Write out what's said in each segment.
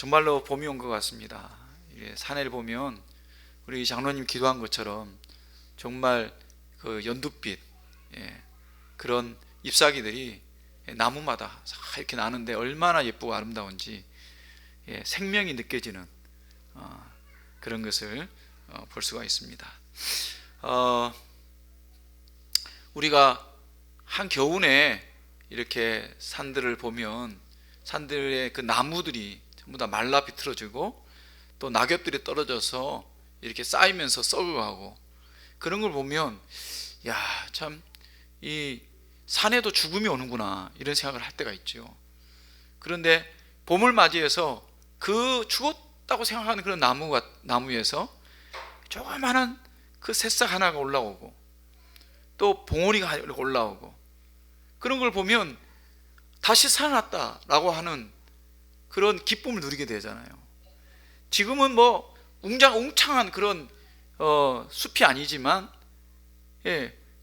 정말로 봄이 온 것 같습니다. 산에를 보면 우리 장로님 기도한 것처럼 정말 그 연두빛, 그런 잎사귀들이 나무마다 이렇게 나는데 얼마나 예쁘고 아름다운지, 생명이 느껴지는 그런 것을 볼 수가 있습니다. 우리가 한겨울에 이렇게 산들을 보면 산들의 그 나무들이 전부 다 말라 비틀어지고 또 낙엽들이 떨어져서 이렇게 쌓이면서 썩어가고, 그런 걸 보면 야, 참 이 산에도 죽음이 오는구나 이런 생각을 할 때가 있죠. 그런데 봄을 맞이해서 그 죽었다고 생각하는 그런 나무에서 조그마한 그 새싹 하나가 올라오고 또 봉오리가 올라오고, 그런 걸 보면 다시 살아났다라고 하는 그런 기쁨을 누리게 되잖아요. 지금은 뭐 웅장한 그런 숲이 아니지만,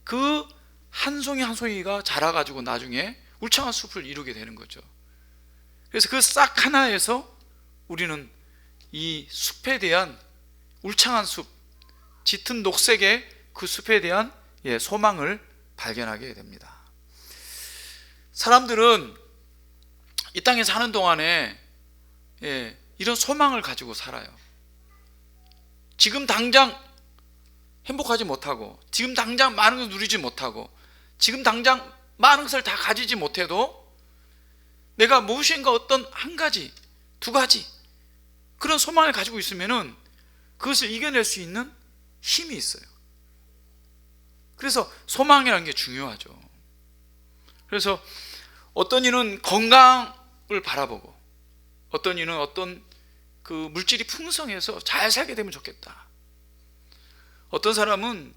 그 한 송이 한 송이가 자라가지고 나중에 울창한 숲을 이루게 되는 거죠. 그래서 그 싹 하나에서 우리는 이 숲에 대한 울창한 숲, 짙은 녹색의 그 숲에 대한 소망을 발견하게 됩니다. 사람들은 이 땅에 사는 동안에 이런 소망을 가지고 살아요. 지금 당장 행복하지 못하고, 지금 당장 많은 것을 누리지 못하고, 지금 당장 많은 것을 다 가지지 못해도 내가 무엇인가 어떤 한 가지, 두 가지 그런 소망을 가지고 있으면은 그것을 이겨낼 수 있는 힘이 있어요. 그래서 소망이라는 게 중요하죠. 그래서 어떤 이는 건강을 바라보고, 어떤 이는 어떤 그 물질이 풍성해서 잘 살게 되면 좋겠다. 어떤 사람은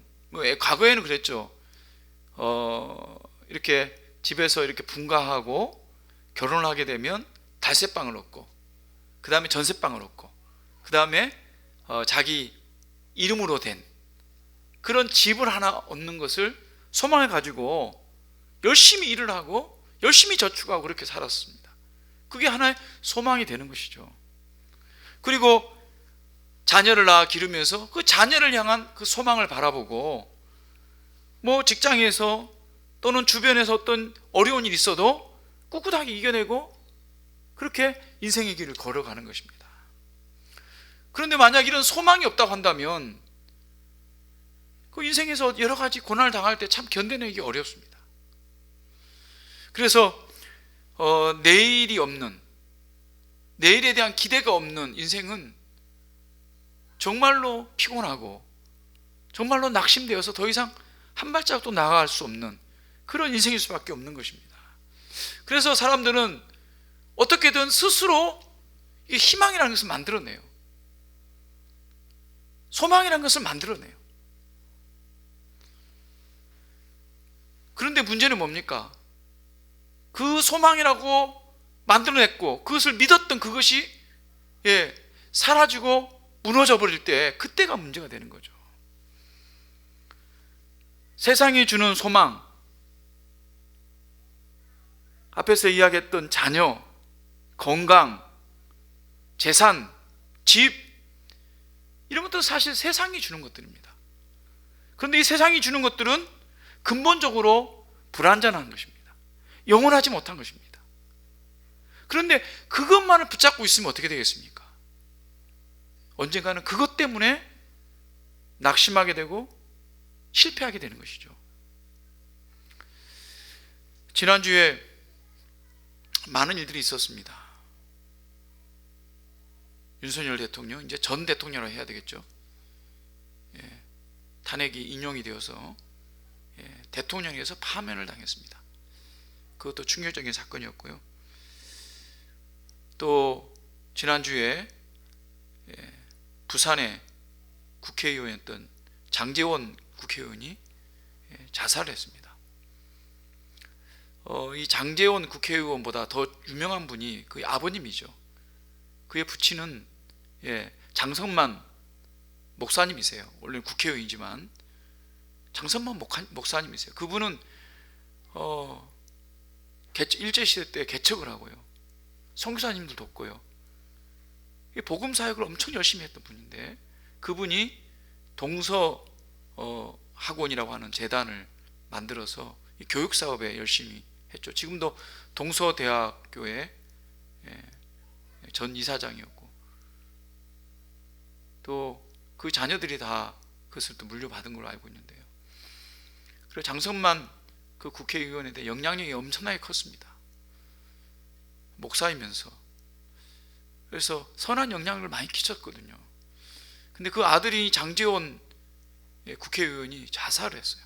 과거에는 그랬죠. 이렇게 집에서 이렇게 분가하고 결혼을 하게 되면 달새방을 얻고, 그 다음에 전세방을 얻고, 그 다음에 자기 이름으로 된 그런 집을 하나 얻는 것을 소망을 가지고 열심히 일을 하고 열심히 저축하고 그렇게 살았습니다. 그게 하나의 소망이 되는 것이죠. 그리고 자녀를 낳아 기르면서 그 자녀를 향한 그 소망을 바라보고, 뭐 직장에서 또는 주변에서 어떤 어려운 일이 있어도 꿋꿋하게 이겨내고 그렇게 인생의 길을 걸어가는 것입니다. 그런데 만약 이런 소망이 없다고 한다면 그 인생에서 여러 가지 고난을 당할 때 참 견뎌내기 어렵습니다. 그래서 내일이 없는, 내일에 대한 기대가 없는 인생은 정말로 피곤하고 정말로 낙심되어서 더 이상 한 발자국도 나아갈 수 없는 그런 인생일 수밖에 없는 것입니다. 그래서 사람들은 어떻게든 스스로 이 희망이라는 것을 만들어내요. 소망이라는 것을 만들어내요. 그런데 문제는 뭡니까? 그 소망이라고 만들어냈고 그것을 믿었던 그것이 사라지고 무너져 버릴 때, 그때가 문제가 되는 거죠. 세상이 주는 소망, 앞에서 이야기했던 자녀, 건강, 재산, 집, 이런 것들은 사실 세상이 주는 것들입니다. 그런데 이 세상이 주는 것들은 근본적으로 불완전한 것입니다. 영원하지 못한 것입니다. 그런데 그것만을 붙잡고 있으면 어떻게 되겠습니까? 언젠가는 그것 때문에 낙심하게 되고 실패하게 되는 것이죠. 지난주에 많은 일들이 있었습니다. 윤석열 대통령, 이제 전 대통령이라고 해야 되겠죠. 탄핵이 인용이 되어서 대통령에서 파면을 당했습니다. 그것도 충격적인 사건이었고요. 또 지난주에 부산의 국회의원이었던 장제원 국회의원이 자살을 했습니다. 이 장제원 국회의원보다 더 유명한 분이 그의 아버님이죠. 그의 부친은 장성만 목사님이세요. 원래 국회의원이지만 장성만 목사님이세요. 그분은 일제시대 때 개척을 하고요, 선교사님들 돕고요, 복음 사역을 엄청 열심히 했던 분인데, 그분이 동서 학원이라고 하는 재단을 만들어서 교육 사업에 열심히 했죠. 지금도 동서대학교의 전 이사장이었고, 또 그 자녀들이 다 그것을 또 물려받은 걸로 알고 있는데요. 그리고 장성만 그 국회의원에 대해 영향력이 엄청나게 컸습니다. 목사이면서. 그래서 선한 영향을 많이 끼쳤거든요. 근데 그 아들이 장제원 국회의원이 자살을 했어요.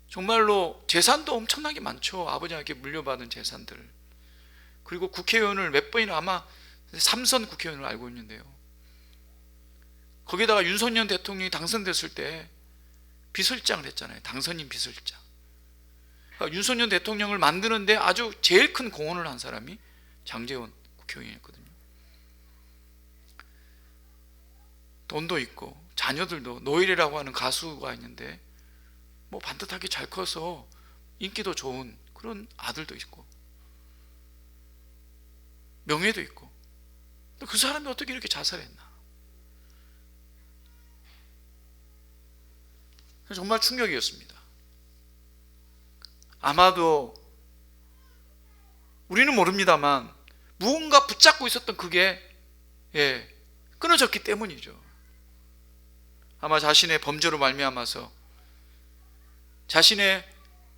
정말로 재산도 엄청나게 많죠. 아버지에게 물려받은 재산들. 그리고 국회의원을 몇 번이나, 아마 3선 국회의원을 알고 있는데요, 거기다가 윤석열 대통령이 당선됐을 때 비서실장을 했잖아요. 당선인 비서실장. 그러니까 윤석열 대통령을 만드는데 아주 제일 큰 공헌을 한 사람이 장제원 국회의원이었거든요. 돈도 있고 자녀들도, 노일이라고 하는 가수가 있는데 뭐 반듯하게 잘 커서 인기도 좋은 그런 아들도 있고 명예도 있고, 그 사람이 어떻게 이렇게 자살했나? 정말 충격이었습니다. 아마도 우리는 모릅니다만 무언가 붙잡고 있었던 그게 끊어졌기 때문이죠. 아마 자신의 범죄로 말미암아서 자신의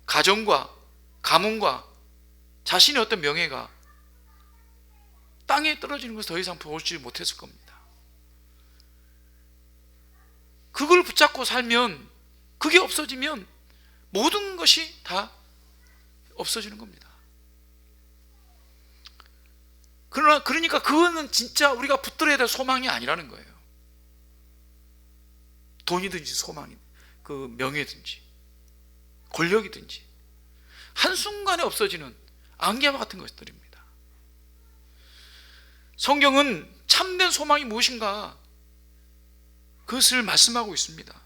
가정과 가문과 자신의 어떤 명예가 땅에 떨어지는 것을 더 이상 보지 못했을 겁니다. 그걸 붙잡고 살면, 그게 없어지면 모든 것이 다 없어지는 겁니다. 그러니까 그거는 진짜 우리가 붙들어야 될 소망이 아니라는 거예요. 돈이든지 소망이, 그 명예든지 권력이든지 한순간에 없어지는 안개와 같은 것들입니다. 성경은 참된 소망이 무엇인가, 그것을 말씀하고 있습니다.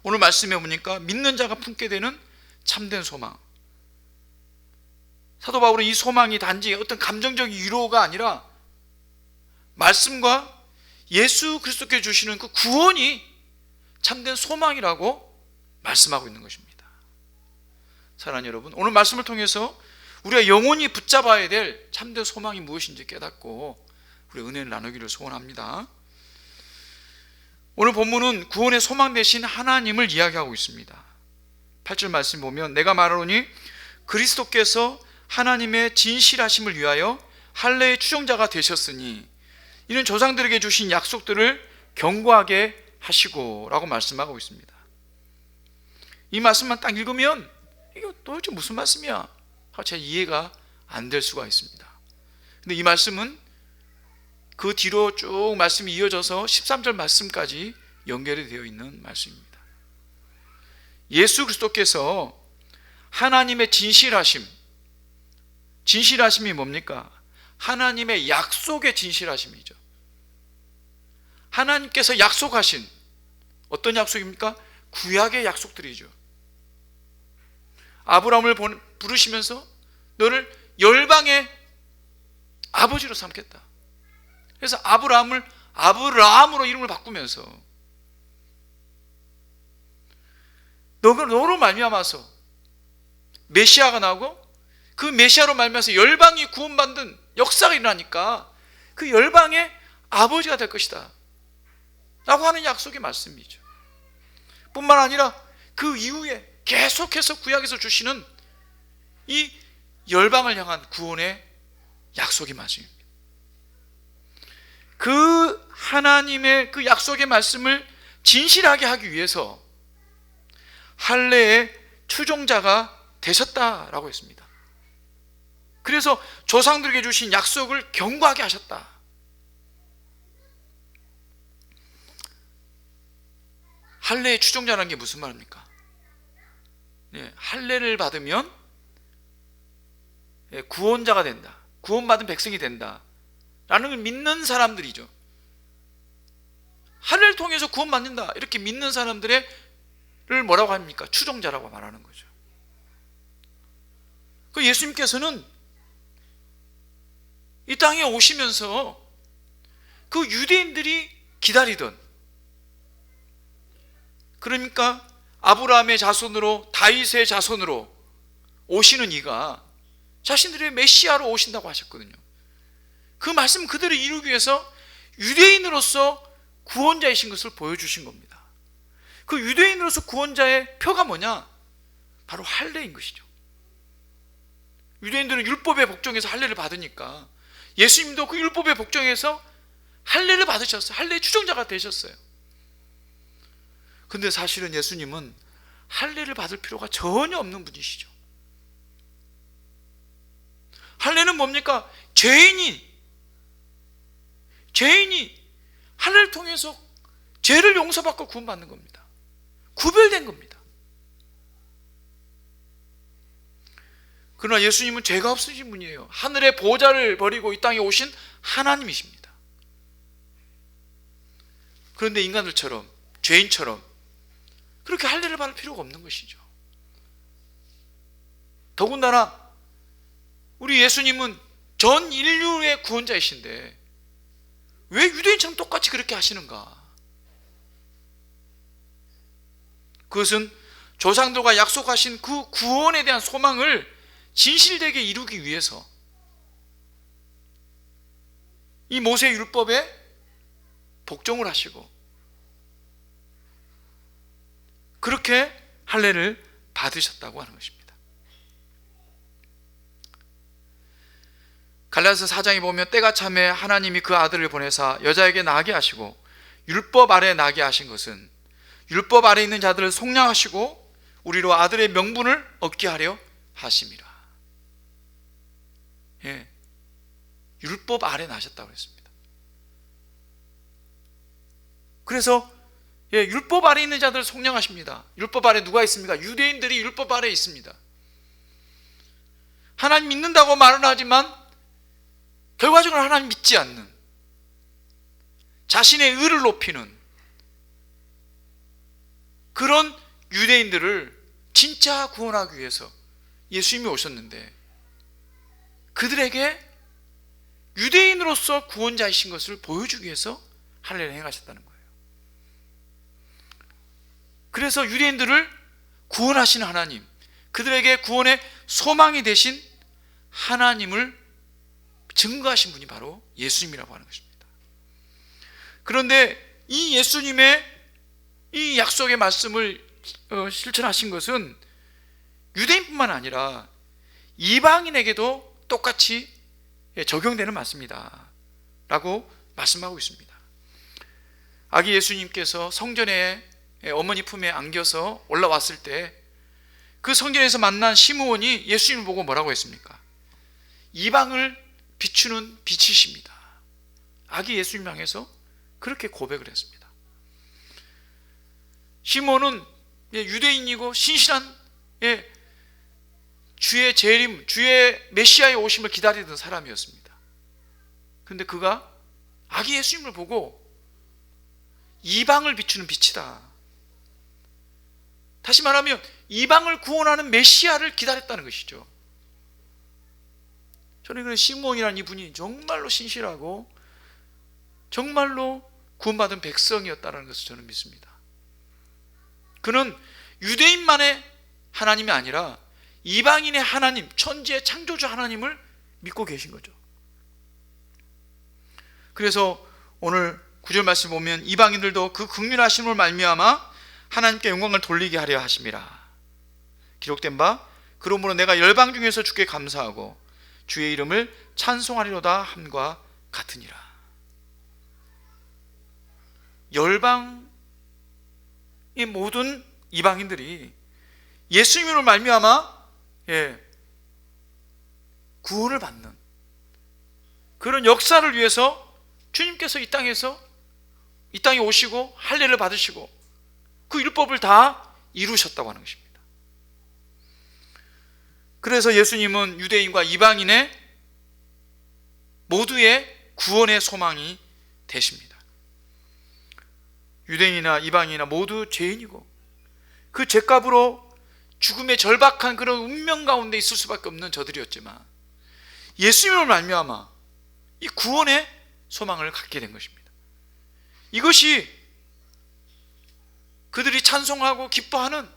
오늘 말씀해 보니까 믿는 자가 품게 되는 참된 소망. 사도 바울은 이 소망이 단지 어떤 감정적 위로가 아니라 말씀과 예수 그리스도께 주시는 그 구원이 참된 소망이라고 말씀하고 있는 것입니다. 사랑하는 여러분, 오늘 말씀을 통해서 우리가 영원히 붙잡아야 될 참된 소망이 무엇인지 깨닫고 우리 은혜를 나누기를 소원합니다. 오늘 본문은 구원의 소망 되신 하나님을 이야기하고 있습니다. 8절 말씀 보면, 내가 말하노니 그리스도께서 하나님의 진실하심을 위하여 할례의 추종자가 되셨으니 이는 조상들에게 주신 약속들을 견고하게 하시고 라고 말씀하고 있습니다. 이 말씀만 딱 읽으면 이거 도대체 무슨 말씀이야? 잘 이해가 안 될 수가 있습니다. 근데 이 말씀은 그 뒤로 쭉 말씀이 이어져서 13절 말씀까지 연결이 되어 있는 말씀입니다. 예수 그리스도께서 하나님의 진실하심이 뭡니까? 하나님의 약속의 진실하심이죠. 하나님께서 약속하신 어떤 약속입니까? 구약의 약속들이죠. 아브라함을 부르시면서 너를 열방의 아버지로 삼겠다. 그래서 아브라함을 아브라함으로 이름을 바꾸면서 너로 말미암아서 메시아가 나오고 그 메시아로 말미암아서 열방이 구원받는 역사가 일어나니까 그 열방의 아버지가 될 것이다 라고 하는 약속의 말씀이죠. 뿐만 아니라 그 이후에 계속해서 구약에서 주시는 이 열방을 향한 구원의 약속의 말씀입니다. 그 하나님의 그 약속의 말씀을 진실하게 하기 위해서 할례의 추종자가 되셨다라고 했습니다. 그래서 조상들에게 주신 약속을 견고하게 하셨다. 할례의 추종자라는 게 무슨 말입니까? 할례를 받으면 구원자가 된다, 구원받은 백성이 된다 라는 걸 믿는 사람들이죠. 할례를 통해서 구원받는다 이렇게 믿는 사람들을 뭐라고 합니까? 추종자라고 말하는 거죠. 그 예수님께서는 땅에 오시면서 그 유대인들이 기다리던, 그러니까 아브라함의 자손으로 다윗의 자손으로 오시는 이가 자신들의 메시아로 오신다고 하셨거든요. 그 말씀 그대로 이루기 위해서 유대인으로서 구원자이신 것을 보여주신 겁니다. 그 유대인으로서 구원자의 표가 뭐냐? 바로 할례인 것이죠. 유대인들은 율법의 복종에서 할례를 받으니까 예수님도 그 율법의 복종에서 할례를 받으셨어요. 할례의 추종자가 되셨어요. 근데 사실은 예수님은 할례를 받을 필요가 전혀 없는 분이시죠. 할례는 뭡니까? 죄인이 할례를 통해서 죄를 용서받고 구원받는 겁니다. 구별된 겁니다. 그러나 예수님은 죄가 없으신 분이에요. 하늘의 보좌를 버리고 이 땅에 오신 하나님이십니다. 그런데 인간들처럼, 죄인처럼 그렇게 할례를 받을 필요가 없는 것이죠. 더군다나 우리 예수님은 전 인류의 구원자이신데 왜 유대인처럼 똑같이 그렇게 하시는가? 그것은 조상들과 약속하신 그 구원에 대한 소망을 진실되게 이루기 위해서 이 모세 율법에 복종을 하시고 그렇게 할례를 받으셨다고 하는 것입니다. 갈라디아서 4장에 보면 때가 참에 하나님이 그 아들을 보내사 여자에게 나게 하시고 율법 아래 나게 하신 것은 율법 아래 있는 자들을 속량하시고 우리로 아들의 명분을 얻게 하려 하심이라. 예, 율법 아래 나셨다고 했습니다. 그래서 율법 아래 있는 자들을 속량하십니다. 율법 아래 누가 있습니까? 유대인들이 율법 아래 있습니다. 하나님 믿는다고 말은 하지만 결과적으로 하나님 믿지 않는, 자신의 의를 높이는 그런 유대인들을 진짜 구원하기 위해서 예수님이 오셨는데 그들에게 유대인으로서 구원자이신 것을 보여주기 위해서 할례를 행하셨다는 거예요. 그래서 유대인들을 구원하신 하나님, 그들에게 구원의 소망이 되신 하나님을 증거하신 분이 바로 예수님이라고 하는 것입니다. 그런데 이 예수님의 이 약속의 말씀을 실천하신 것은 유대인뿐만 아니라 이방인에게도 똑같이 적용되는 말씀이다 라고 말씀하고 있습니다. 아기 예수님께서 성전에 어머니 품에 안겨서 올라왔을 때 그 성전에서 만난 시므온이 예수님을 보고 뭐라고 했습니까? 이방을 비추는 빛이십니다. 아기 예수님 향해서 그렇게 고백을 했습니다. 시므온은 유대인이고 신실한 주의 재림, 주의 메시아의 오심을 기다리던 사람이었습니다. 그런데 그가 아기 예수님을 보고 이방을 비추는 빛이다, 다시 말하면 이방을 구원하는 메시아를 기다렸다는 것이죠. 저는 그 시므온이라는 이분이 정말로 신실하고 정말로 구원받은 백성이었다는 것을 저는 믿습니다. 그는 유대인만의 하나님이 아니라 이방인의 하나님, 천지의 창조주 하나님을 믿고 계신 거죠. 그래서 오늘 9절 말씀 보면 이방인들도 그 긍휼하심을 말미암아 하나님께 영광을 돌리게 하려 하심이라. 기록된 바 그러므로 내가 열방 중에서 주께 감사하고 주의 이름을 찬송하리로다 함과 같으니라. 열방의 모든 이방인들이 예수님으로 말미암아 구원을 받는 그런 역사를 위해서 주님께서 이 땅에 오시고 할례를 받으시고 그 율법을 다 이루셨다고 하는 것입니다. 그래서 예수님은 유대인과 이방인의 모두의 구원의 소망이 되십니다. 유대인이나 이방인이나 모두 죄인이고 그 죄값으로 죽음의 절박한 그런 운명 가운데 있을 수밖에 없는 저들이었지만 예수님을 말미암아 이 구원의 소망을 갖게 된 것입니다. 이것이 그들이 찬송하고 기뻐하는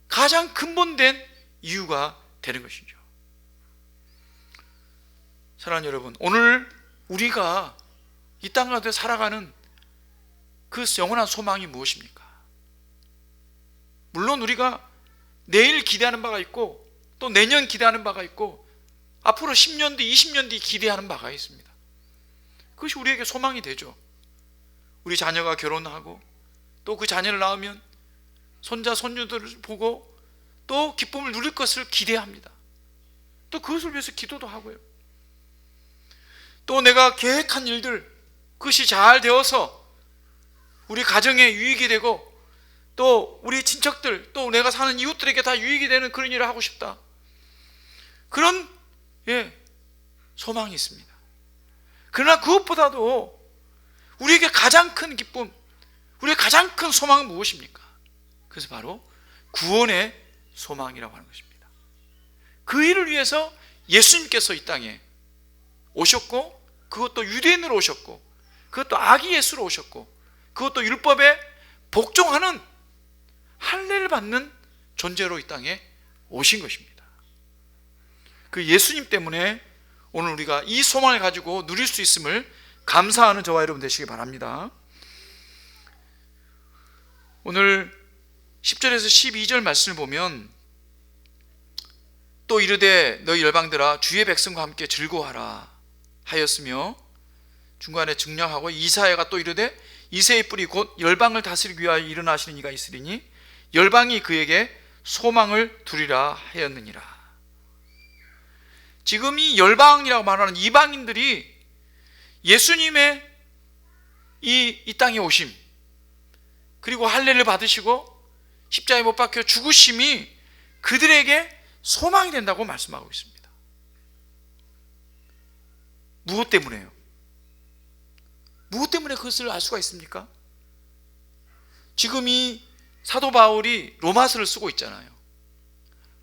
가장 근본된 이유가 되는 것이죠. 사랑하는 여러분, 오늘 우리가 이 땅 가운데 살아가는 그 영원한 소망이 무엇입니까? 물론 우리가 내일 기대하는 바가 있고, 또 내년 기대하는 바가 있고, 앞으로 10년 뒤, 20년 뒤 기대하는 바가 있습니다. 그것이 우리에게 소망이 되죠. 우리 자녀가 결혼하고 또 그 자녀를 낳으면 손자, 손녀들을 보고 또 기쁨을 누릴 것을 기대합니다. 또 그것을 위해서 기도도 하고요. 또 내가 계획한 일들, 그것이 잘 되어서 우리 가정에 유익이 되고 또 우리 친척들, 또 내가 사는 이웃들에게 다 유익이 되는 그런 일을 하고 싶다. 그런 소망이 있습니다. 그러나 그것보다도 우리에게 가장 큰 기쁨, 우리의 가장 큰 소망은 무엇입니까? 그래서 바로 구원의 소망이라고 하는 것입니다. 그 일을 위해서 예수님께서 이 땅에 오셨고, 그것도 유대인으로 오셨고, 그것도 아기 예수로 오셨고, 그것도 율법에 복종하는 할례를 받는 존재로 이 땅에 오신 것입니다. 그 예수님 때문에 오늘 우리가 이 소망을 가지고 누릴 수 있음을 감사하는 저와 여러분 되시기 바랍니다. 오늘 10절에서 12절 말씀을 보면, 또 이르되 너희 열방들아 주의 백성과 함께 즐거워하라 하였으며, 중간에 증량하고 이사야가 또 이르되 이새의 뿔이 곧 열방을 다스리기 위하여 일어나시는 이가 있으리니 열방이 그에게 소망을 두리라 하였느니라. 지금 이 열방이라고 말하는 이방인들이 예수님의 이 땅에 오심, 그리고 할례를 받으시고 십자가에 못 박혀 죽으심이 그들에게 소망이 된다고 말씀하고 있습니다. 무엇 때문에요? 무엇 때문에 그것을 알 수가 있습니까? 지금 이 사도 바울이 로마서를 쓰고 있잖아요.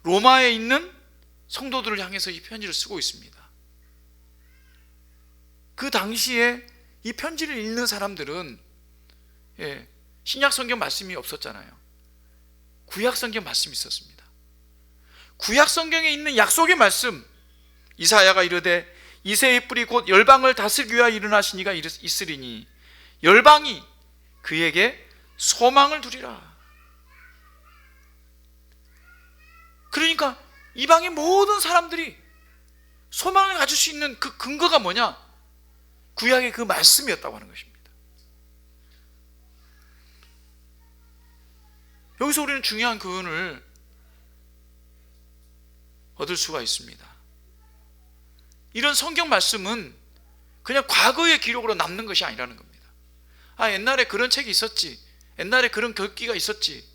로마에 있는 성도들을 향해서 이 편지를 쓰고 있습니다. 그 당시에 이 편지를 읽는 사람들은 신약 성경 말씀이 없었잖아요. 구약 성경 말씀이 있었습니다. 구약 성경에 있는 약속의 말씀, 이사야가 이르되 이새의 뿔이 곧 열방을 다스리기 위하여 일어나신 이가 있으리니 열방이 그에게 소망을 두리라. 그러니까 이방의 모든 사람들이 소망을 가질 수 있는 그 근거가 뭐냐? 구약의 그 말씀이었다고 하는 것입니다. 여기서 우리는 중요한 교훈을 얻을 수가 있습니다. 이런 성경 말씀은 그냥 과거의 기록으로 남는 것이 아니라는 겁니다. 아, 옛날에 그런 책이 있었지, 옛날에 그런 글귀가 있었지,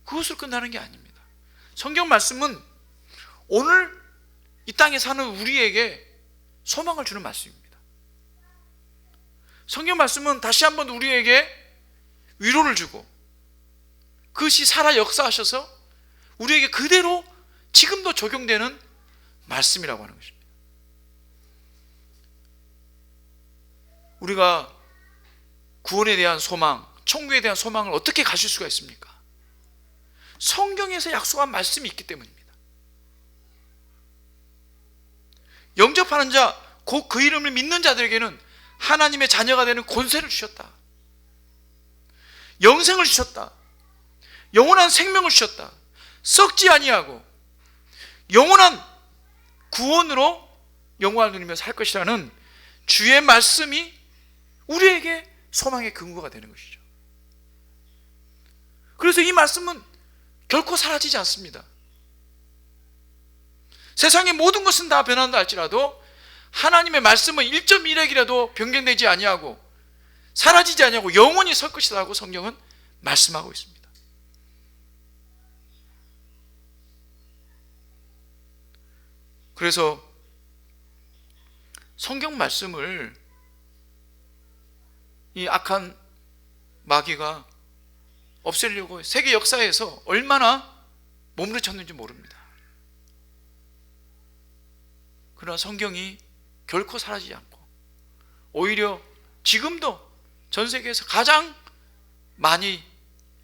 그것으로 끝나는 게 아닙니다. 성경 말씀은 오늘 이 땅에 사는 우리에게 소망을 주는 말씀입니다. 성경 말씀은 다시 한번 우리에게 위로를 주고, 그것이 살아 역사하셔서 우리에게 그대로 지금도 적용되는 말씀이라고 하는 것입니다. 우리가 구원에 대한 소망, 천국에 대한 소망을 어떻게 가질 수가 있습니까? 성경에서 약속한 말씀이 있기 때문입니다. 영접하는 자, 곧 그 이름을 믿는 자들에게는 하나님의 자녀가 되는 권세를 주셨다. 영생을 주셨다. 영원한 생명을 주셨다. 썩지 아니하고 영원한 구원으로 영광을 누리며 살 것이라는 주의 말씀이 우리에게 소망의 근거가 되는 것이죠. 그래서 이 말씀은 결코 사라지지 않습니다. 세상의 모든 것은 다 변한다 할지라도 하나님의 말씀은 1.1핵이라도 변경되지 아니하고 사라지지 아니하고 영원히 설 것이다 하고 성경은 말씀하고 있습니다. 그래서 성경 말씀을 이 악한 마귀가 없애려고 세계 역사에서 얼마나 몸부림쳤는지 모릅니다. 그러나 성경이 결코 사라지지 않고 오히려 지금도 전 세계에서 가장 많이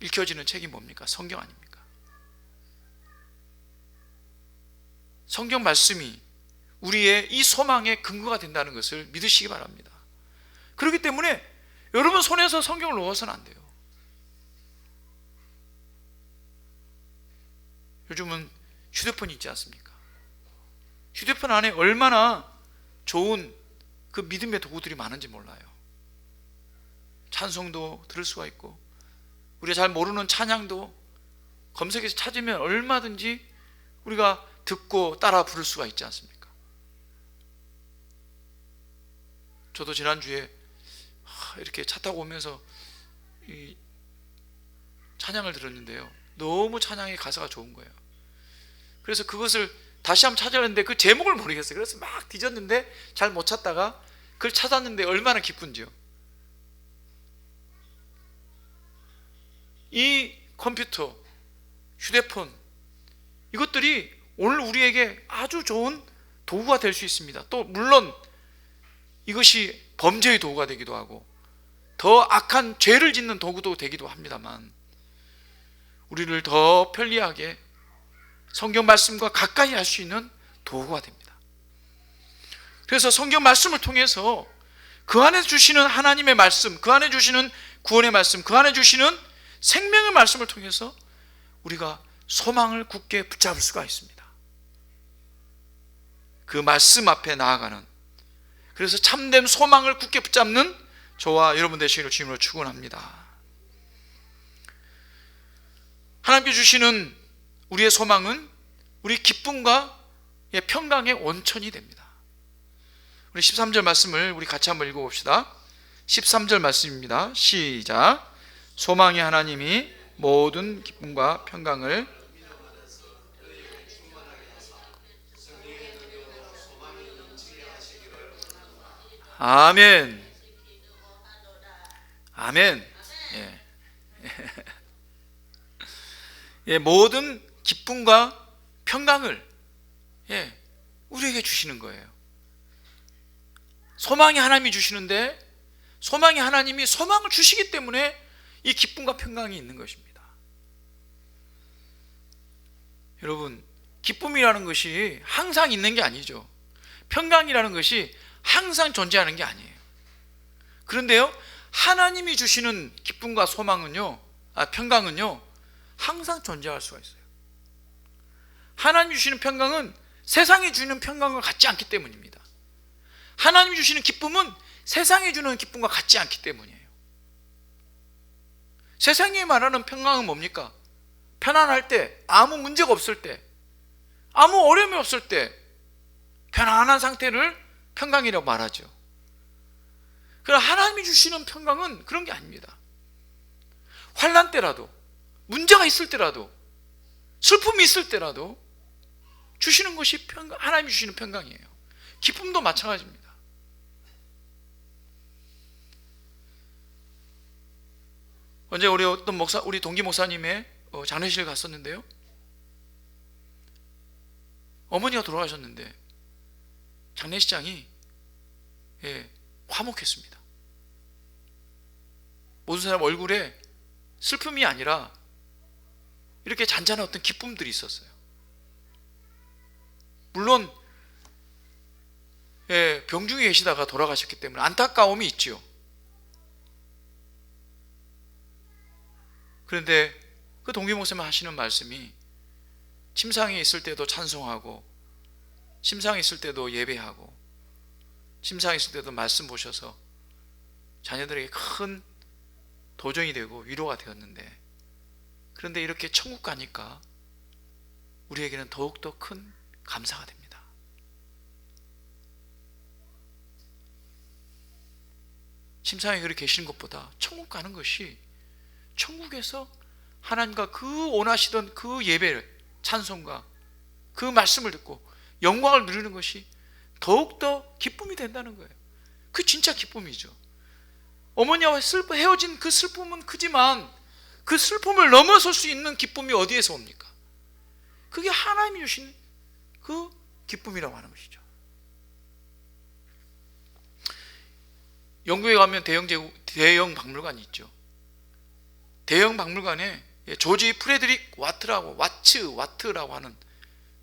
읽혀지는 책이 뭡니까? 성경 아닙니까? 성경 말씀이 우리의 이 소망의 근거가 된다는 것을 믿으시기 바랍니다. 그렇기 때문에 여러분 손에서 성경을 놓아서는 안 돼요. 요즘은 휴대폰이 있지 않습니까? 휴대폰 안에 얼마나 좋은 그 믿음의 도구들이 많은지 몰라요. 찬송도 들을 수가 있고, 우리가 잘 모르는 찬양도 검색해서 찾으면 얼마든지 우리가 듣고 따라 부를 수가 있지 않습니까? 저도 지난주에 이렇게 차 타고 오면서 이 찬양을 들었는데요, 너무 찬양의 가사가 좋은 거예요. 그래서 그것을 다시 한번 찾았는데 그 제목을 모르겠어요. 그래서 막 뒤졌는데 잘 못 찾다가 그걸 찾았는데 얼마나 기쁜지요. 이 컴퓨터, 휴대폰, 이것들이 오늘 우리에게 아주 좋은 도구가 될 수 있습니다. 또 물론 이것이 범죄의 도구가 되기도 하고 더 악한 죄를 짓는 도구도 되기도 합니다만, 우리를 더 편리하게 성경 말씀과 가까이 할 수 있는 도구가 됩니다. 그래서 성경 말씀을 통해서 그 안에 주시는 하나님의 말씀, 그 안에 주시는 구원의 말씀, 그 안에 주시는 생명의 말씀을 통해서 우리가 소망을 굳게 붙잡을 수가 있습니다. 그 말씀 앞에 나아가는, 그래서 참된 소망을 굳게 붙잡는 저와 여러분 되시기를 주님으로 축원합니다. 하나님께 주시는 우리의 소망은 우리 기쁨과 평강의 원천이 됩니다. 우리 13절 말씀을 우리 같이 한번 읽어봅시다. 13절 말씀입니다. 시작. 소망의 하나님이 모든 기쁨과 평강을 아멘. 아멘. 예. 예, 모든 기쁨과 평강을 우리에게 주시는 거예요. 소망이 하나님이 주시는데, 소망이 하나님이 소망을 주시기 때문에 이 기쁨과 평강이 있는 것입니다. 여러분, 기쁨이라는 것이 항상 있는 게 아니죠. 평강이라는 것이 항상 존재하는 게 아니에요. 그런데요, 하나님이 주시는 기쁨과 소망은요, 평강은요, 항상 존재할 수가 있어요. 하나님이 주시는 평강은 세상이 주는 평강과 같지 않기 때문입니다. 하나님이 주시는 기쁨은 세상이 주는 기쁨과 같지 않기 때문이에요. 세상이 말하는 평강은 뭡니까? 편안할 때, 아무 문제가 없을 때, 아무 어려움이 없을 때 편안한 상태를 평강이라고 말하죠. 그러나 하나님이 주시는 평강은 그런 게 아닙니다. 환난 때라도, 문제가 있을 때라도, 슬픔이 있을 때라도 주시는 것이 평강, 하나님이 주시는 평강이에요. 기쁨도 마찬가지입니다. 언제 우리 어떤 목사, 우리 동기 목사님의 장례식을 갔었는데요, 어머니가 돌아가셨는데 장례식장이 화목했습니다. 모든 사람 얼굴에 슬픔이 아니라 이렇게 잔잔한 어떤 기쁨들이 있었어요. 물론 병중에 계시다가 돌아가셨기 때문에 안타까움이 있지요. 그런데 그 동기 목사님 하시는 말씀이, 침상에 있을 때도 찬송하고, 침상에 있을 때도 예배하고, 침상에 있을 때도 말씀 보셔서 자녀들에게 큰 도전이 되고 위로가 되었는데, 그런데 이렇게 천국 가니까 우리에게는 더욱더 큰 감사가 됩니다. 침상에 그렇게 계시는 것보다 천국 가는 것이, 천국에서 하나님과 그 원하시던 그 예배를, 찬송과 그 말씀을 듣고 영광을 누리는 것이 더욱더 기쁨이 된다는 거예요. 그 진짜 기쁨이죠. 어머니와 헤어진 그 슬픔은 크지만 그 슬픔을 넘어설 수 있는 기쁨이 어디에서 옵니까? 그게 하나님이 주신 그 기쁨이라고 하는 것이죠. 영국에 가면 대형 박물관이 있죠. 대형 박물관에 조지 프레드릭 와트라고 하는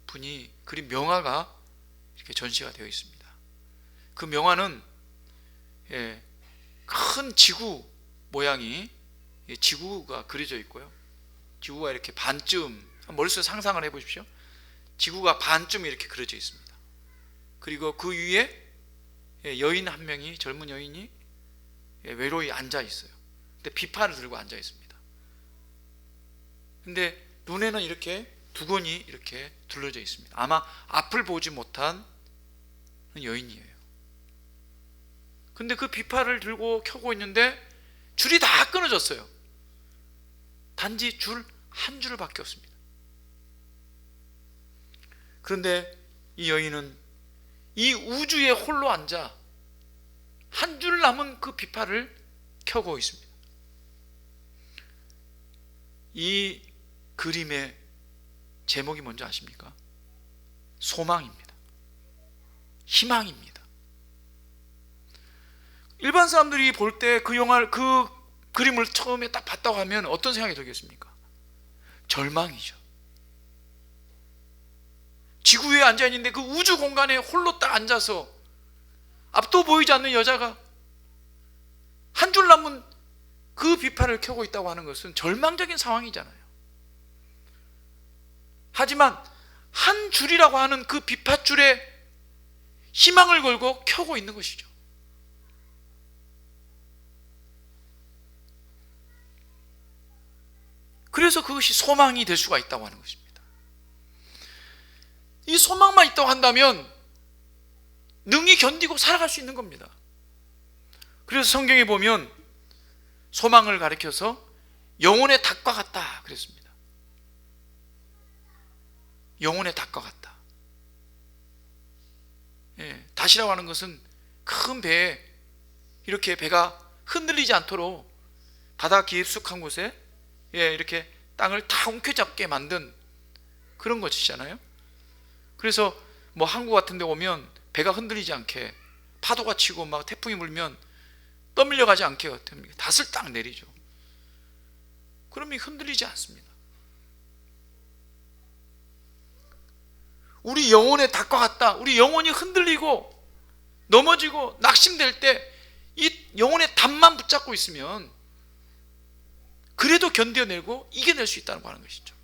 분이 그린 명화가 이렇게 전시가 되어 있습니다. 그 명화는 큰 지구 모양이, 지구가 그려져 있고요. 지구가 이렇게 반쯤, 머릿속에 상상을 해보십시오. 지구가 반쯤 이렇게 그려져 있습니다. 그리고 그 위에 여인 한 명이, 젊은 여인이 외로이 앉아 있어요. 근데 비파를 들고 앉아 있습니다. 근데 눈에는 이렇게 두건이 이렇게 둘러져 있습니다. 아마 앞을 보지 못한 여인이에요. 근데 그 비파를 들고 켜고 있는데 줄이 다 끊어졌어요. 단지 줄 한 줄밖에 없습니다. 그런데 이 여인은 이 우주에 홀로 앉아 한 줄 남은 그 비파를 켜고 있습니다. 이 그림의 제목이 뭔지 아십니까? 소망입니다. 희망입니다. 일반 사람들이 볼 때 그 그림을 처음에 딱 봤다고 하면 어떤 생각이 들겠습니까? 절망이죠. 지구 위에 앉아 있는데 그 우주 공간에 홀로 딱 앉아서 앞도 보이지 않는 여자가 한 줄 남은 그 비파를 켜고 있다고 하는 것은 절망적인 상황이잖아요. 하지만 한 줄이라고 하는 그 비파줄에 희망을 걸고 켜고 있는 것이죠. 그래서 그것이 소망이 될 수가 있다고 하는 것입니다. 이 소망만 있다고 한다면 능히 견디고 살아갈 수 있는 겁니다. 그래서 성경에 보면 소망을 가리켜서 영혼의 닭과 같다 그랬습니다. 영혼의 닭과 같다. 닭이라고 하는 것은 큰 배에 이렇게 배가 흔들리지 않도록 바다 깊숙한 곳에 이렇게 땅을 다 움켜잡게 만든 그런 것이잖아요. 그래서 뭐 항구 같은 데 오면 배가 흔들리지 않게, 파도가 치고 막 태풍이 불면 떠밀려 가지 않게 닷을 딱 내리죠. 그러면 흔들리지 않습니다. 우리 영혼의 닭과 같다. 우리 영혼이 흔들리고 넘어지고 낙심될 때 이 영혼의 닭만 붙잡고 있으면 그래도 견뎌내고 이겨낼 수 있다는 거 하는 것이죠.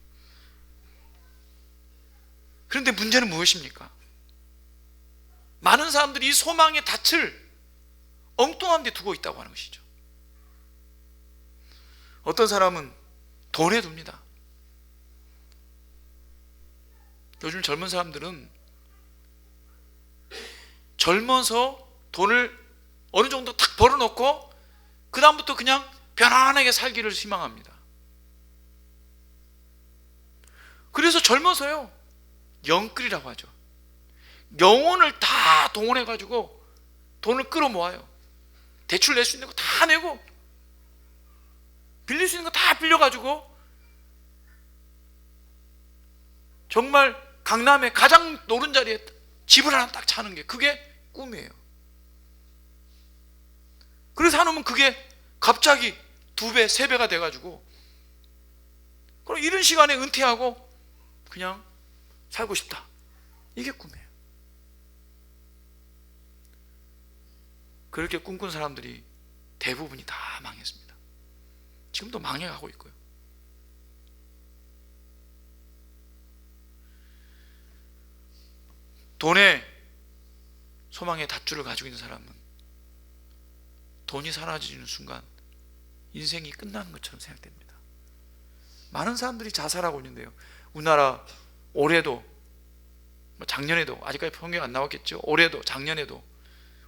그런데 문제는 무엇입니까? 많은 사람들이 이 소망의 닻을 엉뚱한 데 두고 있다고 하는 것이죠. 어떤 사람은 돈에 둡니다. 요즘 젊은 사람들은 젊어서 돈을 어느 정도 탁 벌어놓고 그 다음부터 그냥 편안하게 살기를 희망합니다. 그래서 젊어서요, 영끌이라고 하죠. 영혼을 다 동원해가지고 돈을 끌어모아요. 대출 낼 수 있는 거 다 내고 빌릴 수 있는 거 다 빌려가지고 정말 강남의 가장 노른자리에 집을 하나 딱 차는 게 그게 꿈이에요. 그래서 하놓으면 그게 갑자기 2배, 3배가 돼가지고 그럼 이런 시간에 은퇴하고 그냥 살고 싶다. 이게 꿈이에요. 그렇게 꿈꾼 사람들이 대부분이 다 망했습니다. 지금도 망해가고 있고요. 돈에 소망의 닷줄을 가지고 있는 사람은 돈이 사라지는 순간 인생이 끝나는 것처럼 생각됩니다. 많은 사람들이 자살하고 있는데요. 우리나라 올해도, 작년에도, 아직까지 통계가 안 나왔겠죠. 올해도, 작년에도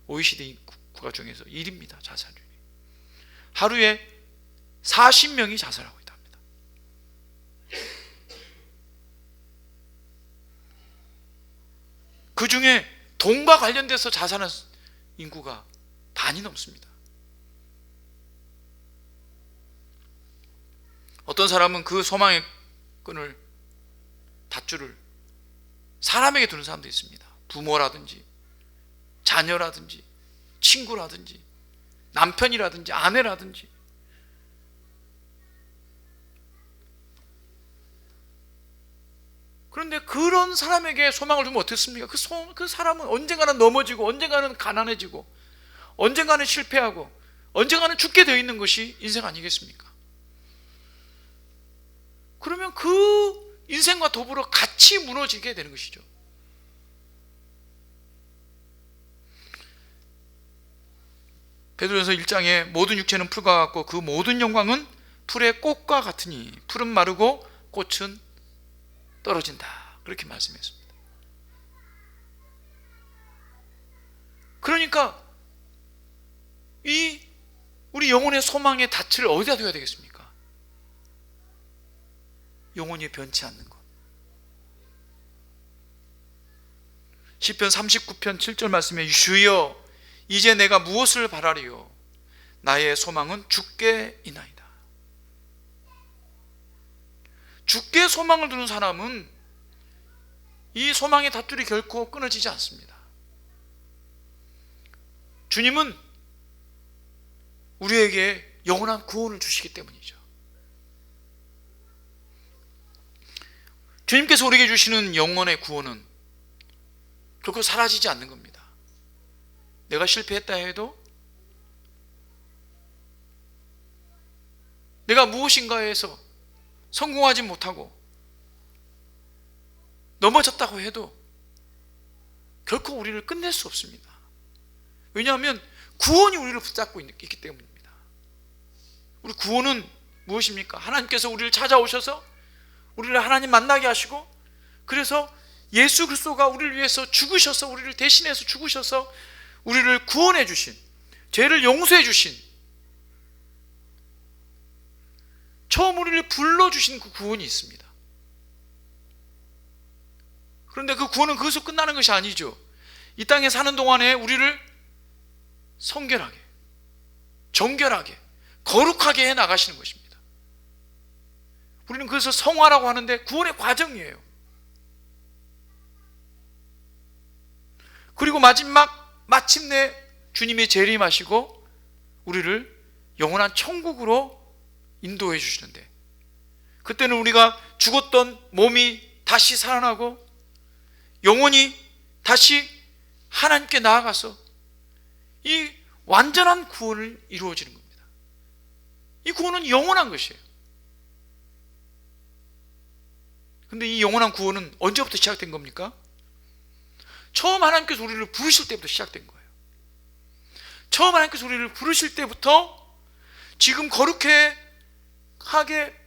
OECD 국가 중에서 1위입니다. 자살률이. 하루에 40명이 자살하고 있다 합니다. 그 중에 돈과 관련돼서 자살하는 인구가 반이 넘습니다. 어떤 사람은 그 소망의 끈을, 닷줄을 사람에게 두는 사람도 있습니다. 부모라든지 자녀라든지 친구라든지 남편이라든지 아내라든지. 그런데 그런 사람에게 소망을 주면 어떻습니까? 그 사람은 언젠가는 넘어지고, 언젠가는 가난해지고, 언젠가는 실패하고, 언젠가는 죽게 되어 있는 것이 인생 아니겠습니까? 그러면 그 인생과 더불어 같이 무너지게 되는 것이죠. 베드로전서 1장에 모든 육체는 풀과 같고 그 모든 영광은 풀의 꽃과 같으니 풀은 마르고 꽃은 떨어진다, 그렇게 말씀했습니다. 그러니까 우리 영혼의 소망의 닻을 어디다 둬야 되겠습니까? 영혼이 변치 않는 것. 시편 39편 7절 말씀에 주여 이제 내가 무엇을 바라리요? 나의 소망은 주께 있나이다. 주께 소망을 두는 사람은 이 소망의 닷줄이 결코 끊어지지 않습니다. 주님은 우리에게 영원한 구원을 주시기 때문이죠. 주님께서 우리에게 주시는 영원의 구원은 결코 사라지지 않는 겁니다. 내가 실패했다 해도, 내가 무엇인가에서 성공하지 못하고 넘어졌다고 해도 결코 우리를 끝낼 수 없습니다. 왜냐하면 구원이 우리를 붙잡고 있기 때문입니다. 우리 구원은 무엇입니까? 하나님께서 우리를 찾아오셔서 우리를 하나님 만나게 하시고, 그래서 예수 그리스도가 우리를 위해서 죽으셔서, 우리를 대신해서 죽으셔서 우리를 구원해 주신, 죄를 용서해 주신, 처음 우리를 불러주신 그 구원이 있습니다. 그런데 그 구원은 거기서 끝나는 것이 아니죠. 이 땅에 사는 동안에 우리를 성결하게, 정결하게, 거룩하게 해 나가시는 것입니다. 우리는 그래서 성화라고 하는데 구원의 과정이에요. 그리고 마침내 주님이 재림하시고 우리를 영원한 천국으로 인도해 주시는데, 그때는 우리가 죽었던 몸이 다시 살아나고 영혼이 다시 하나님께 나아가서 이 완전한 구원을 이루어지는 겁니다. 이 구원은 영원한 것이에요. 근데 이 영원한 구원은 언제부터 시작된 겁니까? 처음 하나님께서 우리를 부르실 때부터 시작된 거예요. 처음 하나님께서 우리를 부르실 때부터 지금 거룩하게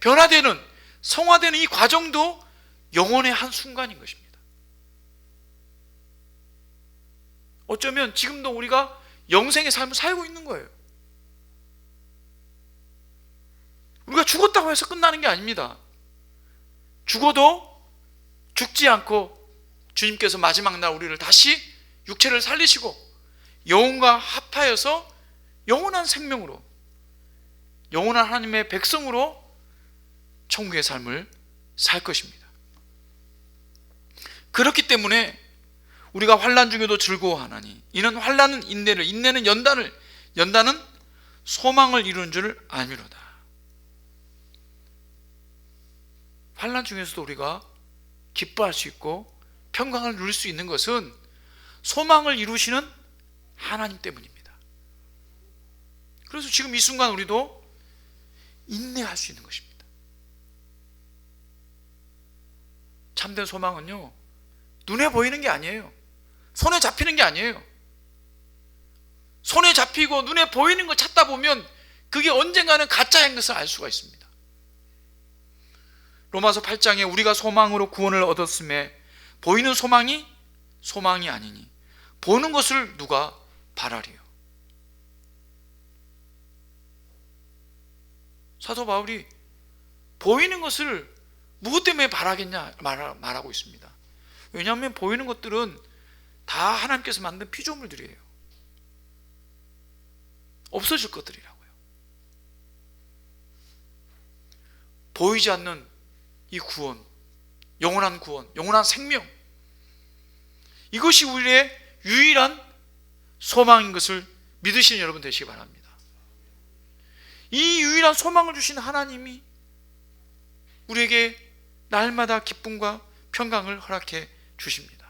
변화되는, 성화되는 이 과정도 영혼의 한 순간인 것입니다. 어쩌면 지금도 우리가 영생의 삶을 살고 있는 거예요. 우리가 죽었다고 해서 끝나는 게 아닙니다. 죽어도 죽지 않고 주님께서 마지막 날 우리를 다시 육체를 살리시고 영혼과 합하여서 영원한 생명으로, 영원한 하나님의 백성으로 천국의 삶을 살 것입니다. 그렇기 때문에 우리가 환난 중에도 즐거워하나니 이는 환난은 인내를, 인내는 연단을, 연단은 소망을 이루는 줄 알미로다. 환난 중에서도 우리가 기뻐할 수 있고 평강을 누릴 수 있는 것은 소망을 이루시는 하나님 때문입니다. 그래서 지금 이 순간 우리도 인내할 수 있는 것입니다. 참된 소망은요, 눈에 보이는 게 아니에요. 손에 잡히는 게 아니에요. 손에 잡히고 눈에 보이는 거 찾다 보면 그게 언젠가는 가짜인 것을 알 수가 있습니다. 로마서 8장에 우리가 소망으로 구원을 얻었음에 보이는 소망이 소망이 아니니 보는 것을 누가 바라리요. 사도 바울이 보이는 것을 무엇 때문에 바라겠냐 말하고 있습니다. 왜냐하면 보이는 것들은 다 하나님께서 만든 피조물들이에요. 없어질 것들이라고요. 보이지 않는 이 구원, 영원한 구원, 영원한 생명, 이것이 우리의 유일한 소망인 것을 믿으시는 여러분 되시기 바랍니다. 이 유일한 소망을 주신 하나님이 우리에게 날마다 기쁨과 평강을 허락해 주십니다.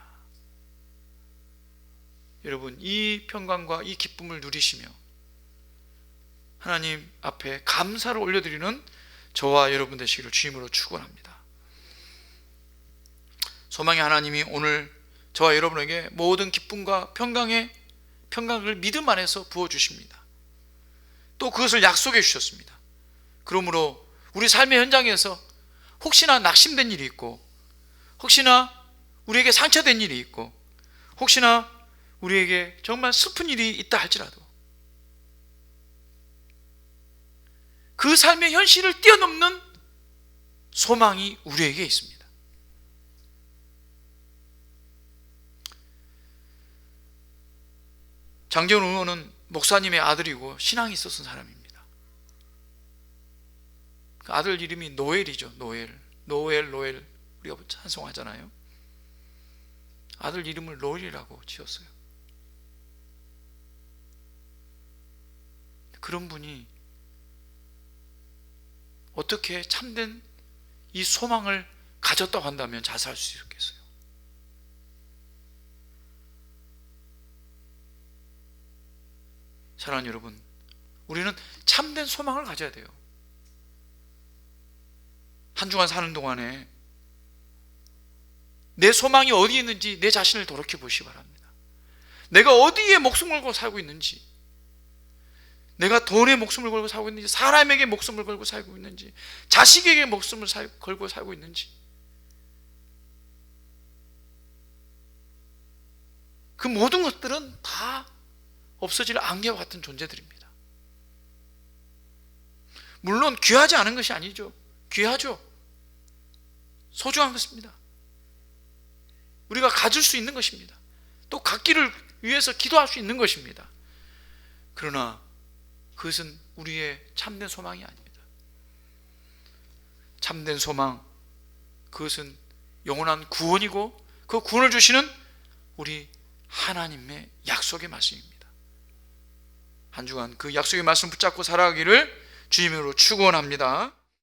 여러분, 이 평강과 이 기쁨을 누리시며 하나님 앞에 감사를 올려드리는 저와 여러분 되시기를 주님으로 축원합니다. 소망의 하나님이 오늘 저와 여러분에게 모든 기쁨과 평강을 믿음 안에서 부어주십니다. 또 그것을 약속해 주셨습니다. 그러므로 우리 삶의 현장에서 혹시나 낙심된 일이 있고, 혹시나 우리에게 상처된 일이 있고, 혹시나 우리에게 정말 슬픈 일이 있다 할지라도 그 삶의 현실을 뛰어넘는 소망이 우리에게 있습니다. 장재훈 의원은 목사님의 아들이고 신앙이 있었던 사람입니다. 그 아들 이름이 노엘이죠. 노엘 우리가 찬송하잖아요. 아들 이름을 노엘이라고 지었어요. 그런 분이 어떻게 참된 이 소망을 가졌다고 한다면 자살할 수 있겠어요? 사랑하는 여러분, 우리는 참된 소망을 가져야 돼요. 한 주간 사는 동안에 내 소망이 어디에 있는지 내 자신을 돌이켜 보시기 바랍니다. 내가 어디에 목숨을 걸고 살고 있는지, 내가 돈에 목숨을 걸고 살고 있는지, 사람에게 목숨을 걸고 살고 있는지, 자식에게 목숨을 걸고 살고 있는지, 그 모든 것들은 다 없어질 안개와 같은 존재들입니다. 물론 귀하지 않은 것이 아니죠. 귀하죠. 소중한 것입니다. 우리가 가질 수 있는 것입니다. 또 갖기를 위해서 기도할 수 있는 것입니다. 그러나 그것은 우리의 참된 소망이 아닙니다. 참된 소망, 그것은 영원한 구원이고 그 구원을 주시는 우리 하나님의 약속의 말씀입니다. 한 주간 그 약속의 말씀 붙잡고 살아가기를 주님으로 축원합니다.